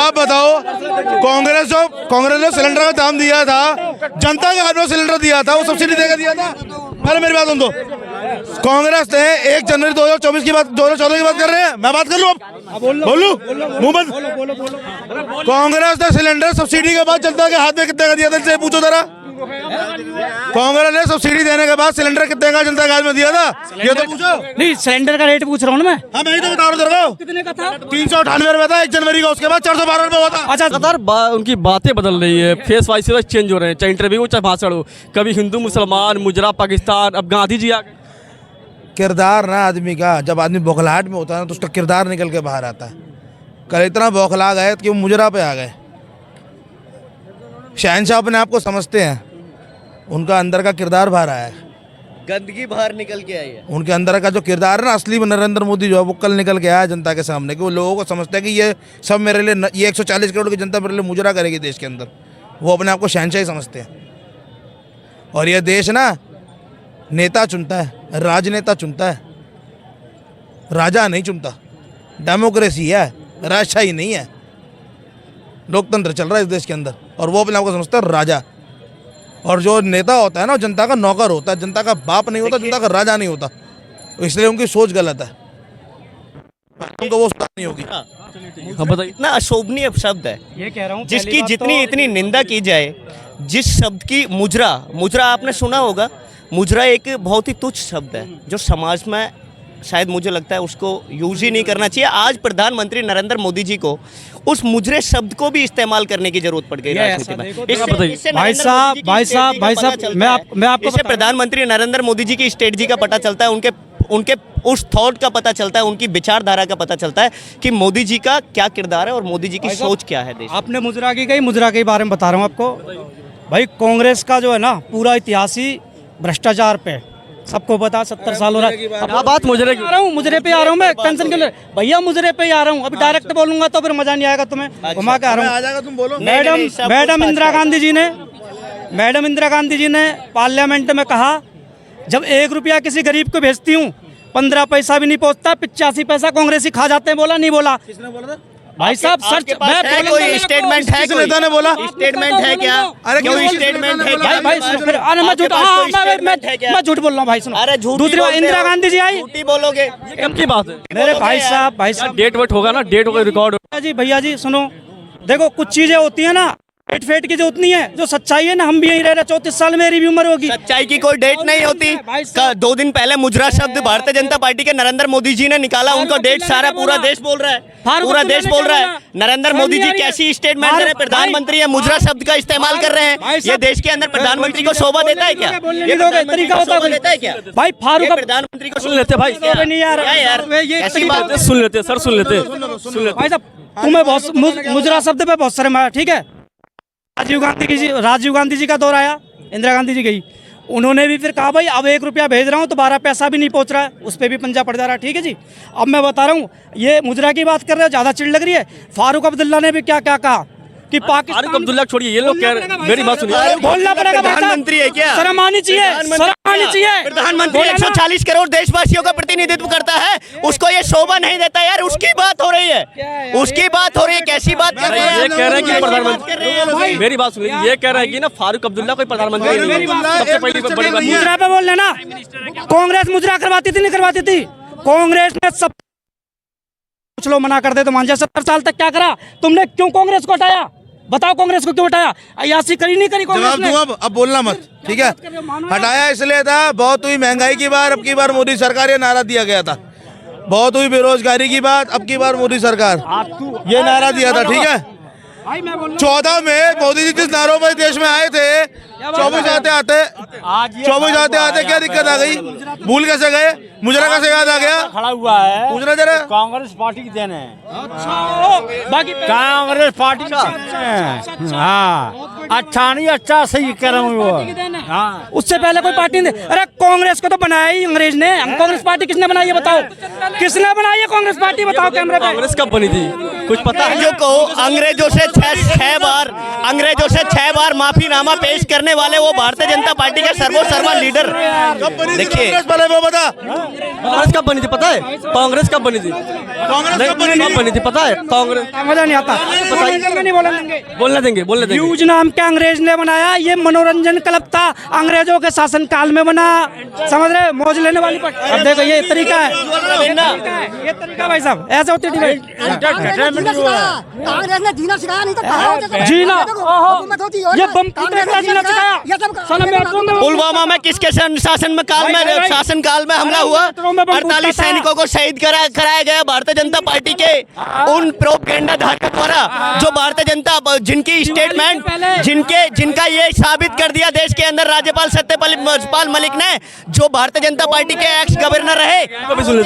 आप बताओ, कांग्रेस ने सिलेंडर का दाम दिया था, जनता के हाथ में सिलेंडर दिया था, वो सब्सिडी देकर दिया था। अरे मेरी बात सुन दो, कांग्रेस ने 1 जनवरी 2024 की बात, 2014 की बात कर रहे हैं, मैं बात कर लूं अब, बोलूं मुंह बंद। कांग्रेस ने सिलेंडर सब्सिडी के बाद जनता के हाथ में कितने का दिया था, इनसे पूछो जरा। कांग्रेस ने सब्सिडी देने के बाद सिलेंडर कितने का जनता के हाथ में दिया था, ये तो पूछो। नहीं, सिलेंडर का रेट पूछ रहा हूँ ना मैं। हाँ, मैं ही तो बता रहा हूँ, कितने का था? 398 रुपए था 1 जनवरी का, उसके बाद 412 रुपए हुआ था। अच्छा, लगातार उनकी बातें बदल रही है, फेस वाइज से चेंज हो रहे हैं, चाहे इंटरव्यू हो चाहे भाषण हो, कभी हिंदू मुसलमान, मुजरा पाकिस्तान, अब गांधी जी आ गए। किरदार ना आदमी का, जब आदमी बौखलाहट में होता है ना तो उसका किरदार निकल के बाहर आता है। कल इतना बौखला गए कि वो मुजरा पे आ गए। शहनशाह अपने आप को समझते हैं, उनका अंदर का किरदार बाहर आया है, गंदगी बाहर निकल के आई है। उनके अंदर का जो किरदार है ना असली में, नरेंद्र मोदी जो है वो कल निकल के आया जनता के सामने, कि वो लोगों को समझते हैं कि ये सब मेरे लिए, ये 140 करोड़ की जनता मेरे लिए मुजरा करेगी देश के अंदर। वो अपने आप को शहनशाही समझते हैं। और ये देश ना नेता चुनता है, राजनेता चुनता है, राजा नहीं चुनता। डेमोक्रेसी है, राजशाही नहीं है, लोकतंत्र चल रहा है इस देश के अंदर, और वो अपने आप को समझता है राजा। और जो नेता होता है ना, जनता का नौकर होता है, जनता का बाप नहीं होता, जनता का राजा नहीं होता, इसलिए उनकी सोच गलत है, उनको वो सुधार नहीं होगी। अब बताइए, इतना अशोभनीय शब्द है, ये कह रहा हूँ, जिसकी जितनी इतनी निंदा की जाए, जिस शब्द की मुजरा आपने सुना होगा, मुजरा एक बहुत ही तुच्छ शब्द है जो समाज में शायद मुझे लगता है उसको यूज ही नहीं करना चाहिए। आज प्रधानमंत्री नरेंद्र मोदी जी को उस मुजरे शब्द को भी इस्तेमाल करने की जरूरत पड़ गई राजनीति में। मैं आपको इससे प्रधानमंत्री नरेंद्र मोदी जी की स्ट्रेटजी का पता चलता है, उनके उस थॉट का पता चलता है, उनकी विचारधारा का पता चलता है कि मोदी जी का क्या किरदार है और मोदी जी की सोच क्या है देश। आपने मुजरा की कही, मुजरा के बारे में बता रहा हूँ आपको। भाई कांग्रेस का जो है ना पूरा इतिहास ही भ्रष्टाचार पे, सबको पता, 70 साल हो रहा है। बात मुजरे की, मुजरे पे आ रहा हूँ मैं, टेंशन क्यों ले भैया, मुजरे पे आ रहा हूँ। अभी डायरेक्ट बोलूंगा तो फिर मजा नहीं आएगा तुम्हें, घुमा के आ रहा हूँ। तुम बोलो। मैडम इंदिरा गांधी जी ने पार्लियामेंट में कहा, जब 1 रुपया किसी गरीब को भेजती हूँ 15 पैसा भी नहीं पहुँचता, 85 पैसा कांग्रेसी खा जाते हैं। बोला नहीं बोला? किसने बोला था? भाई साहब, सर्च कोई स्टेटमेंट है, कोई नेता ने बोला? स्टेटमेंट है क्या? अरे कोई स्टेटमेंट है क्या? भाई सुनो, फिर अरे मैं झूठ बोल रहा हूँ भाई, सुनो। अरे झूठ दूसरी बार इंदिरा गांधी जी आई, झूठी बोलोगे, कब की बात है? मेरे भाई साहब डेट वेट होगा ना, डेट होगा, रिकॉर्ड जी। भैया जी सुनो, देखो कुछ चीजें होती है ना फेट की जो उतनी है, जो सच्चाई है ना, हम भी यहीं रह रहे, 34 साल मेरी भी उम्र होगी। सच्चाई की कोई डेट नहीं होती। 2 दिन पहले मुजरा शब्द भारतीय जनता पार्टी के नरेंद्र मोदी जी ने निकाला, उनको डेट सारा पूरा देश बोल रहा है, पूरा देश बोल रहा है। नरेंद्र मोदी जी कैसी स्टेटमेंट दे रहे हैं, प्रधानमंत्री है मुजरा शब्द का इस्तेमाल कर रहे हैं। ये देश के अंदर प्रधानमंत्री को शोभा देता है क्या? ये तरीका शोभा देता है क्या? भाई फारूक प्रधानमंत्री को सुन लेते भाई, नहीं यार, ऐसी बात है। सुन लेते सर, सुन लेते भाई साहब, तुम्हें बहुत मुजरा शब्द पे बहुत सारे मारा, ठीक है। राजीव गांधी जी का दौर आया, इंदिरा गांधी जी गई, उन्होंने भी फिर कहा भाई अब 1 रुपया भेज रहा हूँ तो 12 पैसा भी नहीं पहुँच रहा है, उस पर भी पंजा पड़ जा रहा है, ठीक है जी। अब मैं बता रहा हूँ, ये मुजरा की बात कर रहे हो, ज़्यादा चिड़ लग रही है। फारूक अब्दुल्ला ने भी क्या क्या कहा कि पाकिस्तान, फारूक अब्दुल्ला छोड़िए, ये लोग कह रहे हैं, मेरी बात सुनिए, बोलना पड़ेगा। प्रधानमंत्री है क्या? शर्म आनी चाहिए। प्रधानमंत्री 140 करोड़ देशवासियों का प्रतिनिधित्व करता है, उसको ये शोभा नहीं देता यार। उसकी बात हो रही है, उसकी बात हो रही है, कैसी बात कर रहे हैं? ये कह रहे हैं कि प्रधानमंत्री, मेरी बात सुनिए, ये कह रहे हैं कि ना फारूक अब्दुल्ला कोई प्रधानमंत्री नहीं है। सबसे पहली बड़ी बात मुजरा पे बोल लेना, कांग्रेस मुजरा करवाती थी नहीं करवाती थी? कांग्रेस ने सब कुछ लोग मना कर दे तो मान जा। 70 साल तक क्या करा तुमने? क्यों कांग्रेस को हटाया? बताओ कांग्रेस को क्यों हटाया? अयासी करी नहीं करी कांग्रेस ने? अब बोलना मत, ठीक है। हटाया इसलिए था, बहुत हुई महंगाई की बार, अब की बार मोदी सरकार, ये नारा दिया गया था। बहुत हुई बेरोजगारी की बात, अब की बार मोदी सरकार, ये नारा दिया था, ठीक है। 14 में मोदी जी जिस नारों पर देश में आए थे, 24 आते आते क्या दिक्कत आ गई? भूल कैसे गए? मुजरा कैसे याद आ गया? खड़ा हुआ है मुजरा जरा कांग्रेस पार्टी की देन है, बाकी कांग्रेस पार्टी की देन है। हाँ, अच्छा नहीं, अच्छा सही कह रहा हूँ वो। हाँ, उससे पहले कोई पार्टी नहीं। अरे कांग्रेस को तो बनाया ही अंग्रेज ने। हम कांग्रेस पार्टी किसने बनाई है बताओ? किसने बनाई है कांग्रेस पार्टी बताओ कैमरे पे? कांग्रेस कब बनी थी? कुछ पता है? अंग्रेजों से छह बार माफीनामा पेश करने वाले वो भारतीय जनता पार्टी के सर्वोसर्वा लीडर। देखिए वो बता, कांग्रेस कब बनी थी पता है? कांग्रेस कब बनी थी? कब बनी थी पता है? कांग्रेस मजा नहीं आता, नहीं बोलने देंगे। यूज नाम के अंग्रेज ने बनाया, ये मनोरंजन क्लब था, अंग्रेजों के शासन काल में बना, समझ रहे? मौज लेने वाली पार्टी। अब देखो ये तरीका है, ये तरीका भाई साहब, ऐसे होती डिबेट। कांग्रेस ने जीना सिखाया, नहीं तो कहाँ होता था? जीना, हुकूमत होती है। ये बम फूटेगा जीना सिखाया। पुलवामा में किसके शासन काल में हमला हुआ? 48 सैनिकों को शहीद कराया गया भारतीय जनता पार्टी के उन प्रोपेगेंडा धारकों द्वारा, जो भारतीय जनता जिनकी स्टेटमेंट जिनका ये साबित कर दिया देश के अंदर राज्यपाल सत्यपाल मलिक ने, जो भारतीय जनता पार्टी के एक्स गवर्नर रहे।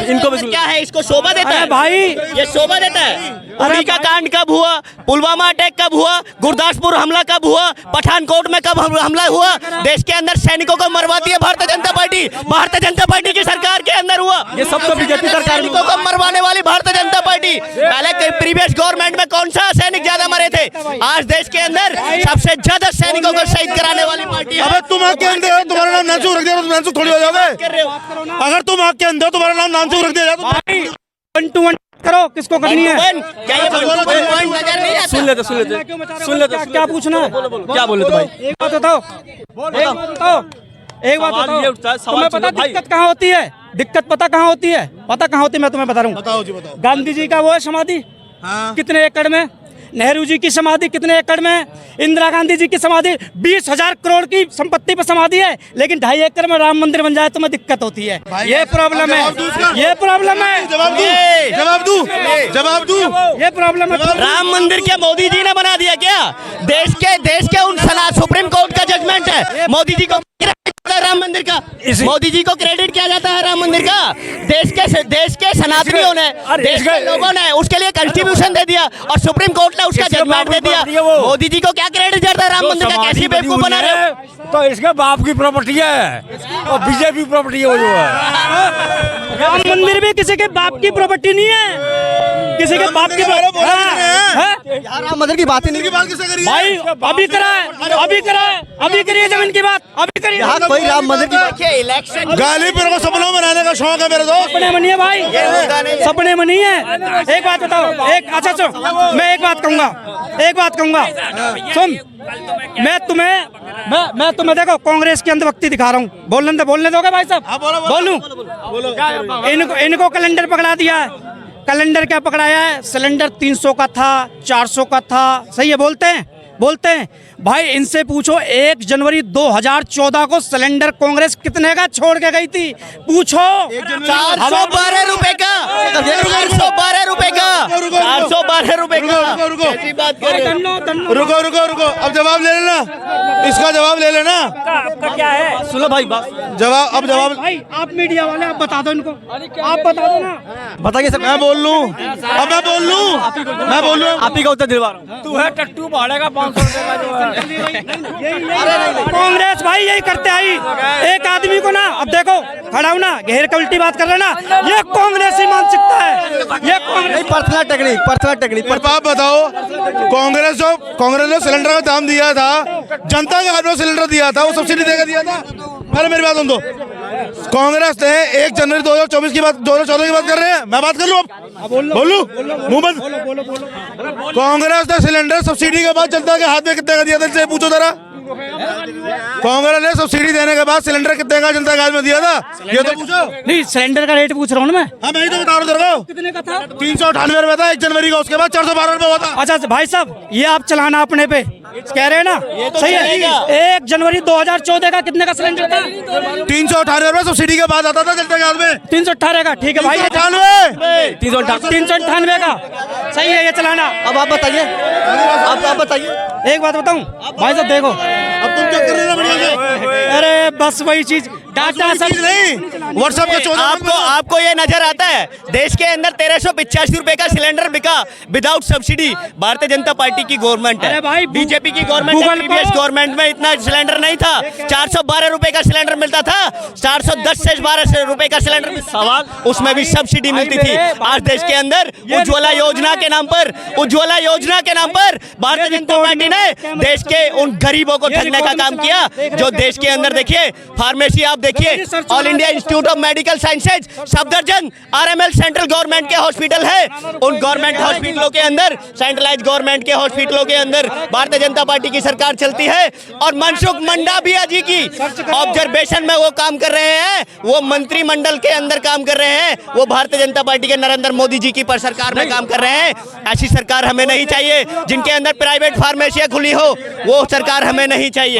इनको भी क्या है, इसको शोभा देता है भाई, ये शोभा देता है। उरी का कांड कब हुआ? पुलवामा अटैक कब हुआ? गुरदासपुर हमला कब हुआ? पठानकोट में कब हमला हुआ? देश के अंदर सैनिकों को मरवाती है भारतीय जनता पार्टी। भारतीय जनता पार्टी की सरकार के अंदर हुआ ये सब तो बीजेपी सरकार सैनिकों को मरवाने वाली भारतीय जनता पार्टी। पहले प्रीवियस गवर्नमेंट में कौन सा सैनिक ज्यादा मरे थे? आज देश के अंदर सबसे ज्यादा सैनिकों को शहीद कराने वाली पार्टी है। अबे तुम आग के अंदर हो, तुम्हारा नाम नानसू रख दिया तो नानसू थोड़ी हो जाओगे। अगर तुम आग के अंदर हो, तुम्हारा नाम नानसू रख दिया तो 1 to 1 करो, किसको करनी है? क्या ये नजर नहीं आता? सुन लेते क्या पूछना है? क्या बोले थे भाई? एक बात बताओ, सवाल ये उठता है, सवाल तुम्हें पता सुनो भाई। दिक्कत कहाँ होती है? दिक्कत पता कहाँ होती है? मैं तुम्हें बता रहा हूँ। बताओ जी, बताओ। गांधी जी का वो है समाधि, कितने एकड़ में? नेहरू जी की समाधि कितने एकड़ में? इंदिरा गांधी जी की समाधि 20,000 करोड़ की संपत्ति पर समाधि है, लेकिन 2.5 एकड़ में राम मंदिर बन जाए तो मैं दिक्कत होती है। ये प्रॉब्लम है, ये प्रॉब्लम है। जवाब दू। ये प्रॉब्लम है। राम मंदिर क्या मोदी जी ने बना दिया क्या? देश के उन सुप्रीम कोर्ट का जजमेंट है। मोदी जी को राम मंदिर का, मोदी जी को क्रेडिट किया जाता है राम मंदिर का। देश के सनातनियों ने, देश के लोगों ने उसके लिए कॉन्स्टिट्यूशन दे दिया और सुप्रीम कोर्ट ने उसका जजमेंट दे दिया। मोदी जी को क्या क्रेडिट जाता है राम मंदिर का? कैसी बेवकूफ बना रहे हो? तो इसके बाप की प्रॉपर्टी है और बीजेपी प्रॉपर्टी है वो जो है। राम मंदिर भी किसी के बाप की प्रॉपर्टी नहीं है, किसी के बाप की राम मंदिर की बात ही नहीं भाई। अभी करिए जमीन की बात, अभी करिए। कोई राम मंदिर की इलेक्शन गाली पर को सपनों में रहने का शौक है मेरे दोस्त। सपने में नहीं है भाई, सपने में नहीं है। एक बात बताओ, अच्छा सुन, मैं एक बात कहूंगा, सुन, मैं तुम्हें देखो कांग्रेस की अंधभक्ति दिखा रहा हूँ। बोलने दोगे भाई साहब? बोलूं? इनको कैलेंडर पकड़ा दिया है। कैलेंडर क्या पकड़ाया है? सिलेंडर 300 का था, 400 का था, सही है? बोलते हैं भाई, इनसे पूछो 1 जनवरी 2014 को सिलेंडर कांग्रेस कितने का छोड़ के गई थी? पूछो। 412 रुपए का, 412 रुपए का, 412 रुपए का। कैसी बात कर रहे हो? रुको, अब जवाब ले लेना, इसका जवाब ले लेना। आपका क्या है? सुनो भाई जवाब भाई आप मीडिया वाले, आप बता दो इनको, आप बता दो ना। बताइए सर। मैं बोल लूं? आप ही का उत्तर दिलवा रहा हूँ। तू है टट्टू भाड़े का 500 रुपए का जो है। कांग्रेस भाई यही करते आई। एक आदमी को ना, अब देखो खड़ा हूं ना, घेर के उल्टी बात कर रहे ना, ये कांग्रेसी मानसिकता है, ये कांग्रेस पर्सनल टेक्निक। आप बताओ, कांग्रेस ने सिलेंडर का दाम दिया था, जनता के हाथ में सिलेंडर दिया था, वो सब्सिडी देकर दिया था। पहले मेरी बात सुन दो। कांग्रेस ने 1 जनवरी 2024 की बात, 2014 की बात कर रहे हैं, मैं बात कर लूं? अब बोलूं? मुंह बंद। कांग्रेस ने सिलेंडर सब्सिडी के बाद जनता के हाथ में कितने का दिया था? इनसे पूछो जरा। कांग्रेस ने सब्सिडी देने के बाद सिलेंडर कितने का जनता के हाथ में दिया था? ये तो पूछो। नहीं, सिलेंडर का रेट पूछ रहा हूँ मैं। हाँ, मैं ही तो बता रहा हूँ। कितने का था? 398 रुपए था 1 जनवरी का, उसके बाद 412 रुपए हुआ था। अच्छा भाई साहब, ये आप चलाना अपने पे कह रहे हैं ना, सही है। 1 जनवरी 2014 का कितने का सिलेंडर था? 398 रुपए सब्सिडी के बाद आता था जनता के हाथ में। 318 का, ठीक है भाई। 398 का, सही है, ये चलाना। अब आप बताइए, आप बताइए। एक बात बताऊं भाई साहब, देखो अब तुम क्या कर रहे हो? अरे बस वही चीज डाटा सब नहीं व्हाट्सएप के 14 आपको ये नजर आता है देश के अंदर 1385 रुपए का सिलेंडर बिका without subsidy. Bharatiya Janata party की गवर्नमेंट अरे है, भाई, बीजेपी की गवर्नमेंट है। गूगल प्रीवियस को- गवर्नमेंट में इतना सिलेंडर नहीं था, 412 रुपए का सिलेंडर मिलता था, 410 से 12 रुपए का सिलेंडर सवाल उसमें भी सब्सिडी मिलती थी। आज देश के अंदर उज्ज्वला योजना के नाम पर भारतीय जनता पार्टी ने देश के उन गरीबों को ठगने का काम किया। जो देश के अंदर देखिए फार्मेसी आप देखिए, all India institute of medical sciences, Safdarjung, RML central government के हॉस्पिटल है। उन गवर्नमेंट हॉस्पिटलों के अंदर, सेंट्रलाइज गवर्नमेंट के हॉस्पिटलों के अंदर भारतीय जनता पार्टी की सरकार चलती है। और मनसुख मंडाविया जी की ऑब्जर्वेशन में वो काम कर रहे हैं, वो मंत्रिमंडल के अंदर काम कर रहे हैं, वो भारतीय जनता पार्टी के नरेंद्र मोदी जी की पर सरकार में काम कर रहे हैं। ऐसी सरकार हमें नहीं चाहिए जिनके अंदर प्राइवेट फार्मेसियां खुली हो, वो सरकार हमें नहीं चाहिए।